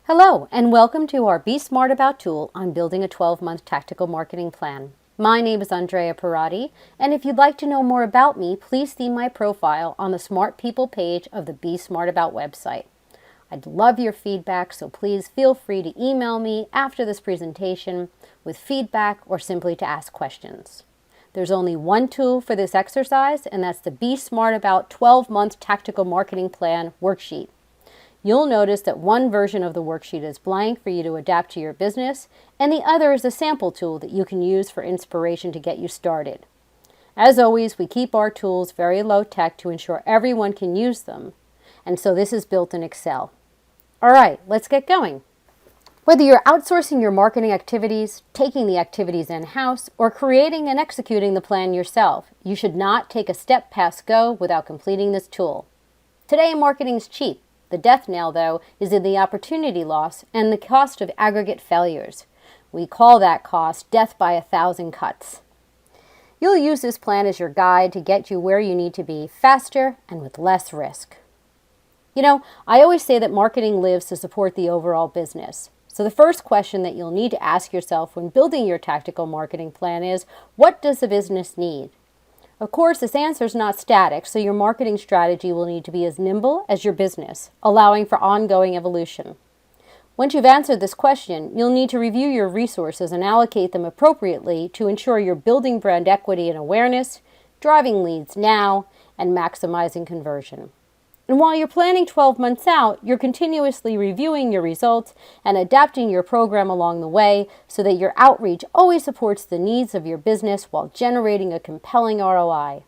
Hello, and welcome to our Be Smart About tool on building a 12-month tactical marketing plan. My name is Andrea Parati, and if you'd like to know more about me, please see my profile on the Smart People page of the Be Smart About website. I'd love your feedback, so please feel free to email me after this presentation with feedback or simply to ask questions. There's only one tool for this exercise, and that's the Be Smart About 12-month tactical marketing plan worksheet. You'll notice that one version of the worksheet is blank for you to adapt to your business, and the other is a sample tool that you can use for inspiration to get you started. As always, we keep our tools very low tech to ensure everyone can use them, and so this is built in Excel. All right, let's get going. Whether you're outsourcing your marketing activities, taking the activities in-house, or creating and executing the plan yourself, you should not take a step past go without completing this tool. Today, marketing is cheap. The death knell, though, is in the opportunity loss and the cost of aggregate failures. We call that cost death by 1,000 cuts. You'll use this plan as your guide to get you where you need to be faster and with less risk. You know, I always say that marketing lives to support the overall business. So the first question that you'll need to ask yourself when building your tactical marketing plan is, what does the business need? Of course, this answer is not static, so your marketing strategy will need to be as nimble as your business, allowing for ongoing evolution. Once you've answered this question, you'll need to review your resources and allocate them appropriately to ensure you're building brand equity and awareness, driving leads now, and maximizing conversion. And while you're planning 12 months out, you're continuously reviewing your results and adapting your program along the way so that your outreach always supports the needs of your business while generating a compelling ROI.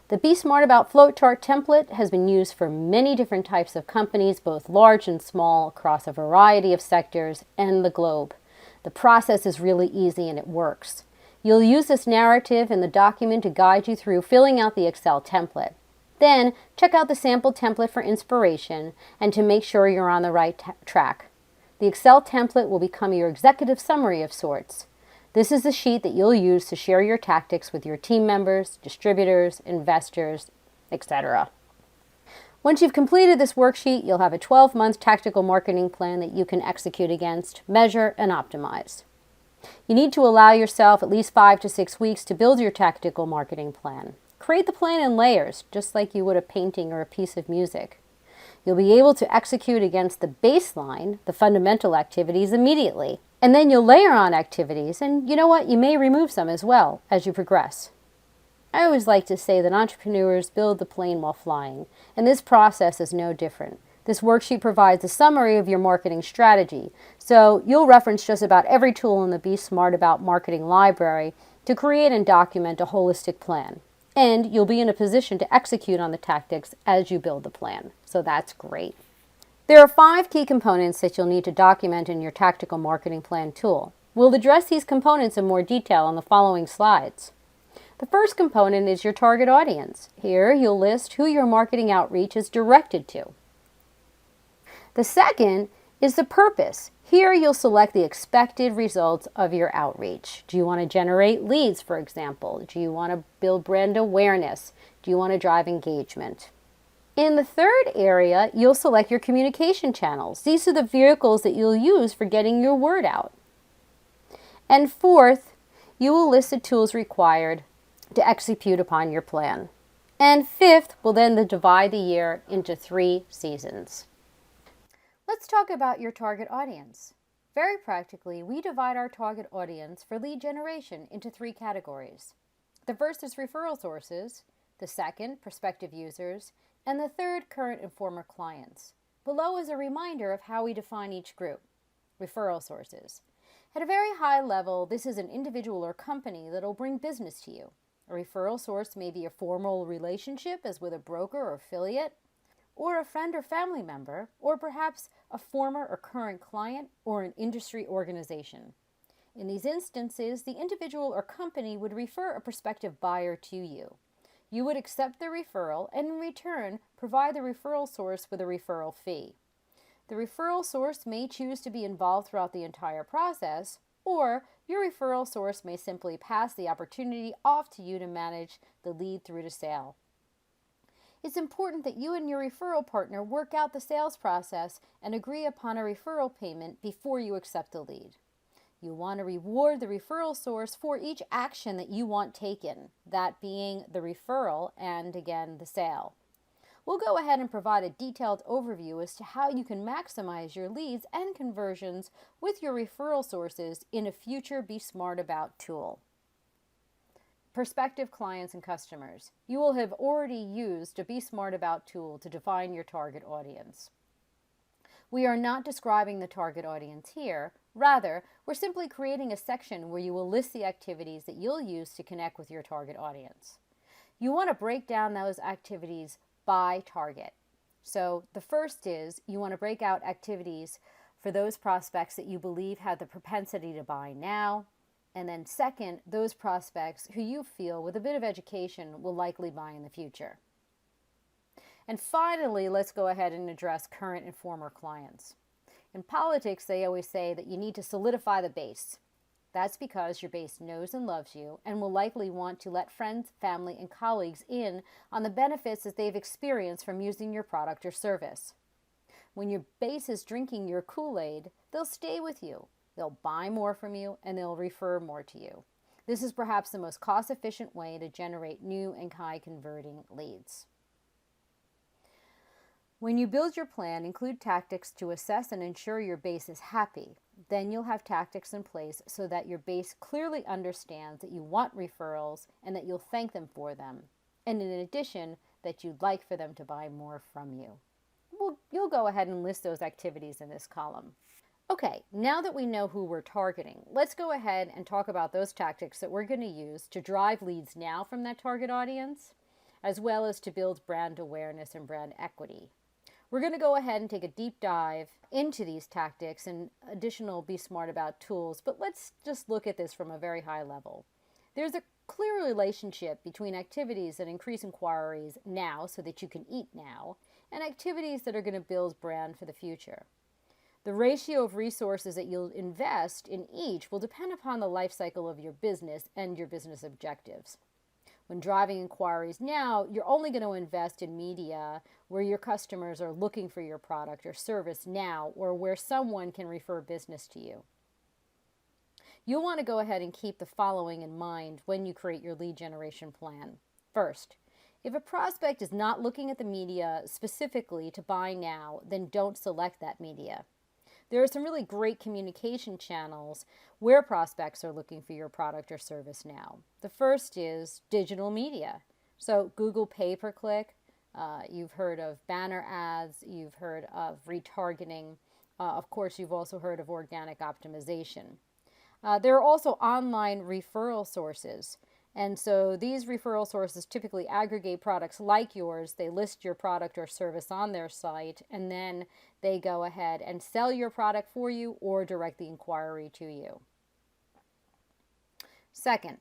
The Be Smart About flowchart template has been used for many different types of companies, both large and small, across a variety of sectors and the globe. The process is really easy and it works. You'll use this narrative in the document to guide you through filling out the Excel template. Then, check out the sample template for inspiration and to make sure you're on the right track. The Excel template will become your executive summary of sorts. This is the sheet that you'll use to share your tactics with your team members, distributors, investors, etc. Once you've completed this worksheet, you'll have a 12-month tactical marketing plan that you can execute against, measure, and optimize. You need to allow yourself at least 5 to 6 weeks to build your tactical marketing plan. Create the plan in layers, just like you would a painting or a piece of music. You'll be able to execute against the baseline, the fundamental activities, immediately. And then you'll layer on activities, and you know what? You may remove some as well as you progress. I always like to say that entrepreneurs build the plane while flying, and this process is no different. This worksheet provides a summary of your marketing strategy, so you'll reference just about every tool in the Be Smart About marketing library to create and document a holistic plan. And you'll be in a position to execute on the tactics as you build the plan. So that's great. There are 5 key components that you'll need to document in your tactical marketing plan tool. We'll address these components in more detail on the following slides. The first component is your target audience. Here you'll list who your marketing outreach is directed to. The second is the purpose. Here you'll select the expected results of your outreach. Do you want to generate leads, for example? Do you want to build brand awareness? Do you want to drive engagement? In the third area, you'll select your communication channels. These are the vehicles that you'll use for getting your word out. And fourth, you will list the tools required to execute upon your plan. And fifth, we'll then divide the year into 3 seasons. Let's talk about your target audience. Very practically, we divide our target audience for lead generation into 3 categories. The first is referral sources, the second, prospective users, and the third, current and former clients. Below is a reminder of how we define each group. Referral sources. At a very high level, this is an individual or company that will bring business to you. A referral source may be a formal relationship, as with a broker or affiliate, or a friend or family member, or perhaps a former or current client or an industry organization. In these instances, the individual or company would refer a prospective buyer to you. You would accept the referral and in return provide the referral source with a referral fee. The referral source may choose to be involved throughout the entire process, or your referral source may simply pass the opportunity off to you to manage the lead through to sale. It's important that you and your referral partner work out the sales process and agree upon a referral payment before you accept a lead. You want to reward the referral source for each action that you want taken, that being the referral and, again, the sale. We'll go ahead and provide a detailed overview as to how you can maximize your leads and conversions with your referral sources in a future Be Smart About tool. Prospective clients and customers. You will have already used a Be Smart About tool to define your target audience. We are not describing the target audience here. Rather, we're simply creating a section where you will list the activities that you'll use to connect with your target audience. You want to break down those activities by target. So the first is you want to break out activities for those prospects that you believe have the propensity to buy now. And then second, those prospects who you feel with a bit of education will likely buy in the future. And finally, let's go ahead and address current and former clients. In politics, they always say that you need to solidify the base. That's because your base knows and loves you and will likely want to let friends, family, and colleagues in on the benefits that they've experienced from using your product or service. When your base is drinking your Kool-Aid, they'll stay with you. They'll buy more from you and they'll refer more to you. This is perhaps the most cost-efficient way to generate new and high-converting leads. When you build your plan, include tactics to assess and ensure your base is happy. Then you'll have tactics in place so that your base clearly understands that you want referrals and that you'll thank them for them. And in addition, that you'd like for them to buy more from you. You'll go ahead and list those activities in this column. Okay, now that we know who we're targeting, let's go ahead and talk about those tactics that we're going to use to drive leads now from that target audience, as well as to build brand awareness and brand equity. We're going to go ahead and take a deep dive into these tactics and additional Be Smart About tools, but let's just look at this from a very high level. There's a clear relationship between activities that increase inquiries now so that you can eat now, and activities that are going to build brand for the future. The ratio of resources that you'll invest in each will depend upon the life cycle of your business and your business objectives. When driving inquiries now, you're only going to invest in media where your customers are looking for your product or service now, or where someone can refer business to you. You'll want to go ahead and keep the following in mind when you create your lead generation plan. First, if a prospect is not looking at the media specifically to buy now, then don't select that media. There are some really great communication channels where prospects are looking for your product or service now. The first is digital media. So Google pay-per-click, you've heard of banner ads, you've heard of retargeting. Of course, you've also heard of organic optimization. There are also online referral sources. And so these referral sources typically aggregate products like yours. They list your product or service on their site, and then they go ahead and sell your product for you or direct the inquiry to you. Second,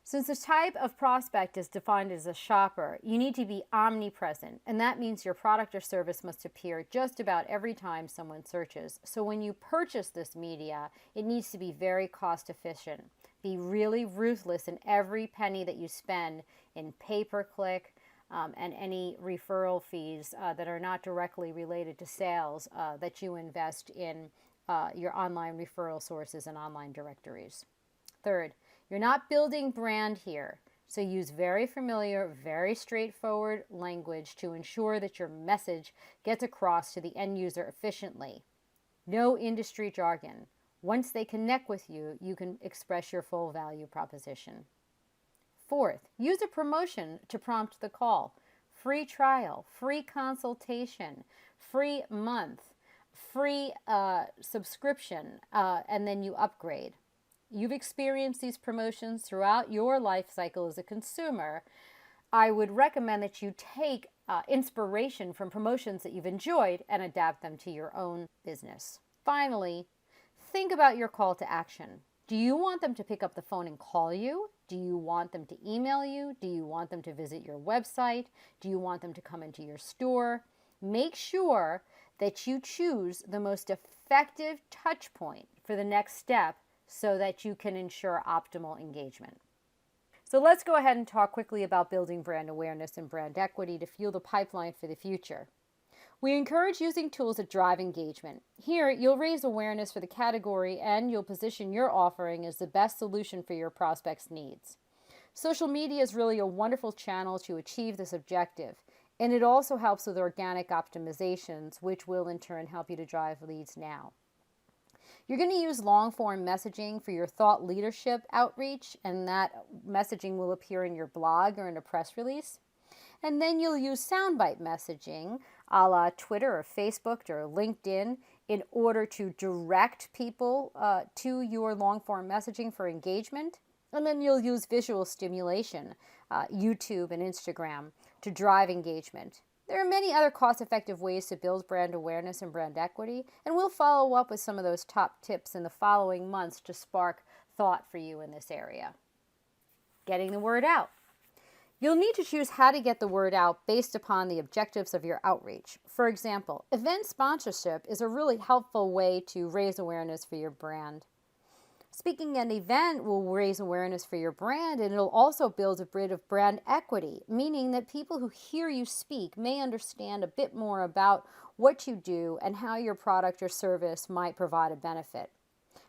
since the type of prospect is defined as a shopper, you need to be omnipresent, and that means your product or service must appear just about every time someone searches. So when you purchase this media, it needs to be very cost efficient. Be really ruthless in every penny that you spend in pay-per-click and any referral fees that are not directly related to sales that you invest in your online referral sources and online directories. Third, you're not building brand here, so use very familiar, very straightforward language to ensure that your message gets across to the end user efficiently. No industry jargon. Once they connect with you, you can express your full value proposition. Fourth, use a promotion to prompt the call. Free trial, free consultation, free month, free subscription, and then you upgrade. You've experienced these promotions throughout your life cycle as a consumer. I would recommend that you take inspiration from promotions that you've enjoyed and adapt them to your own business. Finally, think about your call to action. Do you want them to pick up the phone and call you? Do you want them to email you? Do you want them to visit your website? Do you want them to come into your store? Make sure that you choose the most effective touch point for the next step so that you can ensure optimal engagement. So let's go ahead and talk quickly about building brand awareness and brand equity to fuel the pipeline for the future. We encourage using tools that drive engagement. Here, you'll raise awareness for the category and you'll position your offering as the best solution for your prospects' needs. Social media is really a wonderful channel to achieve this objective, and it also helps with organic optimizations, which will in turn help you to drive leads now. You're going to use long-form messaging for your thought leadership outreach, and that messaging will appear in your blog or in a press release. And then you'll use soundbite messaging, a la Twitter or Facebook or LinkedIn, in order to direct people to your long-form messaging for engagement. And then you'll use visual stimulation, YouTube and Instagram, to drive engagement. There are many other cost-effective ways to build brand awareness and brand equity, and we'll follow up with some of those top tips in the following months to spark thought for you in this area. Getting the word out. You'll need to choose how to get the word out based upon the objectives of your outreach. For example, event sponsorship is a really helpful way to raise awareness for your brand. Speaking at an event will raise awareness for your brand, and it'll also build a bit of brand equity, meaning that people who hear you speak may understand a bit more about what you do and how your product or service might provide a benefit.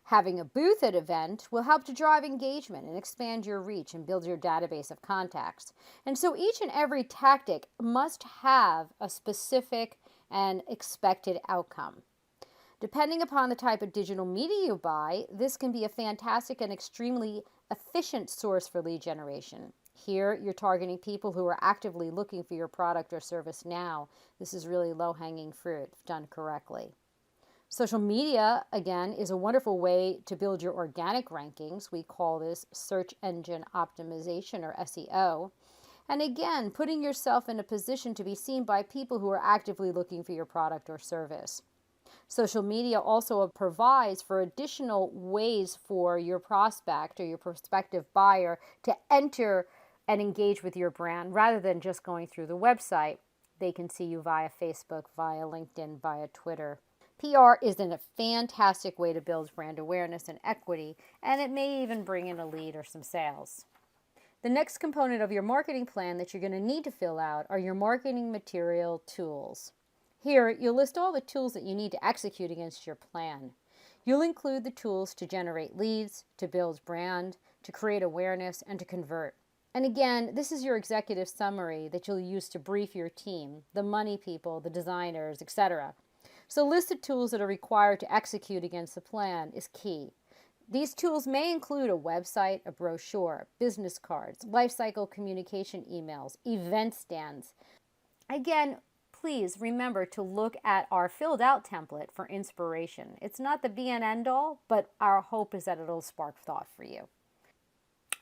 Having a booth at an event will help to drive engagement and expand your reach and build your database of contacts. And so each and every tactic must have a specific and expected outcome. Depending upon the type of digital media you buy, this can be a fantastic and extremely efficient source for lead generation. Here, you're targeting people who are actively looking for your product or service now. This is really low-hanging fruit if done correctly. Social media, again, is a wonderful way to build your organic rankings. We call this search engine optimization, or SEO. And again, putting yourself in a position to be seen by people who are actively looking for your product or service. Social media also provides for additional ways for your prospect or your prospective buyer to enter and engage with your brand rather than just going through the website. They can see you via Facebook, via LinkedIn, via Twitter. PR is a fantastic way to build brand awareness and equity, and it may even bring in a lead or some sales. The next component of your marketing plan that you're going to need to fill out are your marketing material tools. Here, you'll list all the tools that you need to execute against your plan. You'll include the tools to generate leads, to build brand, to create awareness, and to convert. And again, this is your executive summary that you'll use to brief your team, the money people, the designers, etc. So, list of tools that are required to execute against the plan is key. These tools may include a website, a brochure, business cards, lifecycle communication emails, event stands. Again, please remember to look at our filled out template for inspiration. It's not the be and end all, but our hope is that it'll spark thought for you.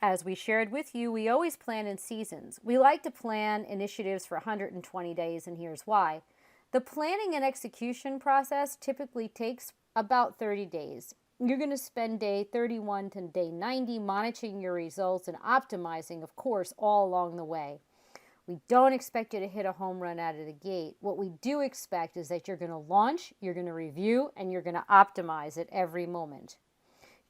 As we shared with you, we always plan in seasons. We like to plan initiatives for 120 days, and here's why. The planning and execution process typically takes about 30 days. You're going to spend day 31 to day 90 monitoring your results and optimizing, of course, all along the way. We don't expect you to hit a home run out of the gate. What we do expect is that you're going to launch, you're going to review, and you're going to optimize at every moment.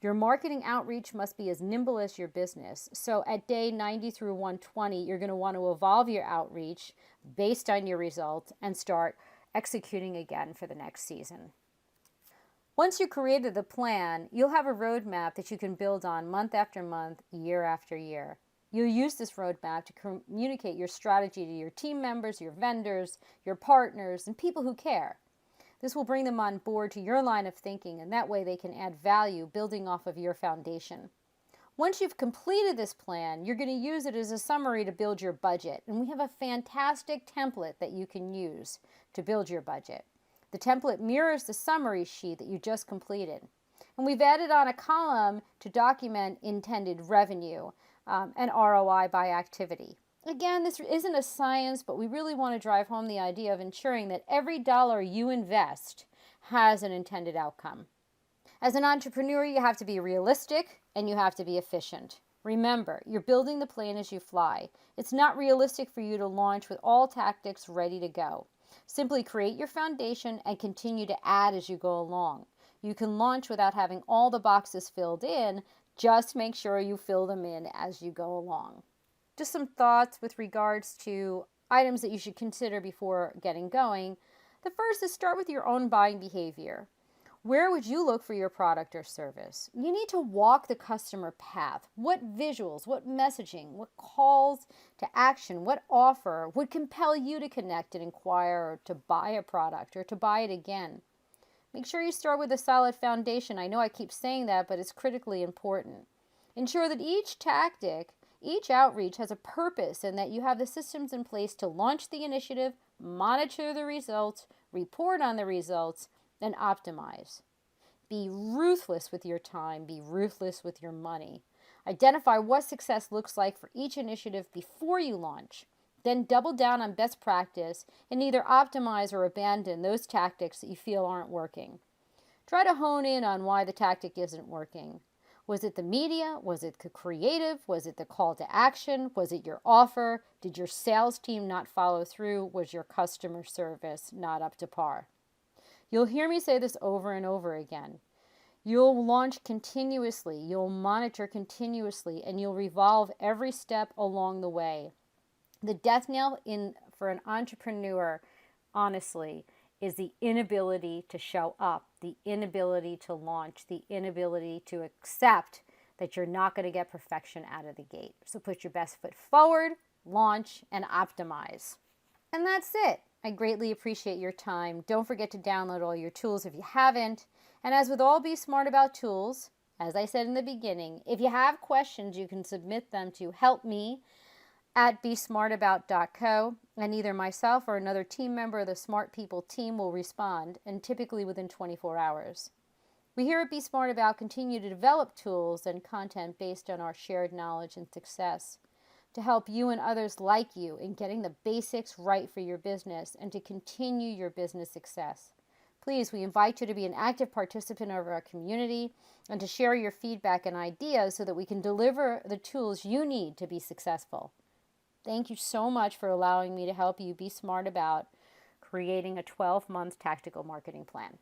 Your marketing outreach must be as nimble as your business. So at day 90 through 120, you're going to want to evolve your outreach based on your results and start executing again for the next season. Once you created the plan, you'll have a roadmap that you can build on month after month, year after year. You'll use this roadmap to communicate your strategy to your team members, your vendors, your partners, and people who care. This will bring them on board to your line of thinking, and that way they can add value building off of your foundation. Once you've completed this plan, you're going to use it as a summary to build your budget. And we have a fantastic template that you can use to build your budget. The template mirrors the summary sheet that you just completed. And we've added on a column to document intended revenue and ROI by activity. Again, this isn't a science, but we really want to drive home the idea of ensuring that every dollar you invest has an intended outcome. As an entrepreneur, you have to be realistic and you have to be efficient. Remember, you're building the plane as you fly. It's not realistic for you to launch with all tactics ready to go. Simply create your foundation and continue to add as you go along. You can launch without having all the boxes filled in Just make sure you fill them in as you go along. Just some thoughts with regards to items that you should consider before getting going. The first is start with your own buying behavior. Where would you look for your product or service? You need to walk the customer path. What visuals, what messaging, what calls to action, what offer would compel you to connect and inquire or to buy a product or to buy it again? Make sure you start with a solid foundation. I know I keep saying that, but it's critically important. Ensure that each tactic, each outreach has a purpose and that you have the systems in place to launch the initiative, monitor the results, report on the results, and optimize. Be ruthless with your time. Be ruthless with your money. Identify what success looks like for each initiative before you launch. Then double down on best practice and either optimize or abandon those tactics that you feel aren't working. Try to hone in on why the tactic isn't working. Was it the media? Was it the creative? Was it the call to action? Was it your offer? Did your sales team not follow through? Was your customer service not up to par? You'll hear me say this over and over again. You'll launch continuously, you'll monitor continuously, and you'll revolve every step along the way. The death knell for an entrepreneur, honestly, is the inability to show up, the inability to launch, the inability to accept that you're not going to get perfection out of the gate. So put your best foot forward, launch, and optimize. And that's it. I greatly appreciate your time. Don't forget to download all your tools if you haven't. And as with all Be Smart About tools, as I said in the beginning, if you have questions, you can submit them to helpme@besmartabout.co, and either myself or another team member of the Smart People team will respond, and typically within 24 hours. We here at Be Smart About continue to develop tools and content based on our shared knowledge and success to help you and others like you in getting the basics right for your business and to continue your business success. Please, we invite you to be an active participant of our community and to share your feedback and ideas so that we can deliver the tools you need to be successful. Thank you so much for allowing me to help you be smart about creating a 12-month tactical marketing plan.